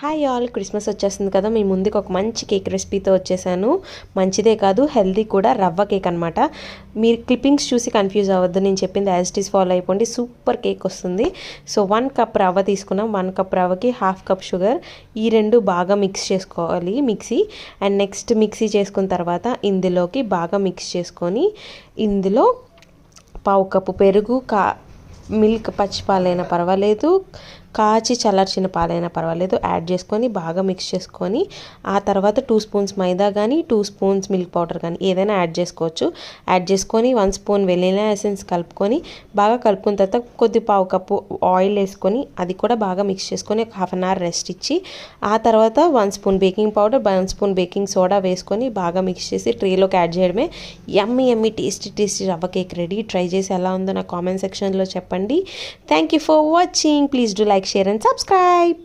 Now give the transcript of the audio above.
Hi all, Christmas వచ్చేస్తుంది కదా. మీ ముందుకు ఒక మంచి కేక్ రెసిపీతో వచ్చేసాను. మంచిదే కాదు, హెల్దీ కూడా. రవ్వ కేక్ అనమాట. మీరు క్లిప్పింగ్స్ చూసి కన్ఫ్యూజ్ అవ్వద్దు, నేను చెప్పింది యాజ్ ఇట్ ఈస్ ఫాలో అయిపోండి. సూపర్ కేక్ వస్తుంది. సో 1 కప్ రవ్వ తీసుకున్నాం. 1 కప్ రవ్వకి 1/2 కప్ షుగర్. ఈ రెండు బాగా మిక్స్ చేసుకోవాలి మిక్సీ. అండ్ నెక్స్ట్ మిక్సీ చేసుకున్న తర్వాత ఇందులోకి బాగా మిక్స్ చేసుకొని ఇందులో 1/2 కప్పు పెరుగు, మిల్క్ పచ్చిపాలైనా పర్వాలేదు, కాచి చల్లార్చిన పాలైనా పర్వాలేదు యాడ్ చేసుకొని బాగా మిక్స్ చేసుకొని ఆ తర్వాత 2 స్పూన్స్ మైదా కానీ 2 స్పూన్స్ మిల్క్ పౌడర్ కానీ ఏదైనా యాడ్ చేసుకోవచ్చు. యాడ్ చేసుకొని 1 స్పూన్ వెనిలా ఎసెన్స్ కలుపుకొని బాగా కలుపుకున్న తర్వాత 1/4 కప్పు ఆయిల్ వేసుకొని అది కూడా బాగా మిక్స్ చేసుకొని ఒక 1/2 అవర్ రెస్ట్ ఇచ్చి ఆ తర్వాత 1 spoon baking powder, 1 spoon baking soda వేసుకొని బాగా మిక్స్ చేసి ట్రేలోకి యాడ్ చేయడమే. యమ్మీ టేస్టీ రవ్వ కేక్ రెడీ. ట్రై చేసి ఎలా ఉందో నా కామెంట్ సెక్షన్లో చెప్పండి. Thank you for watching. Please do like, share and subscribe.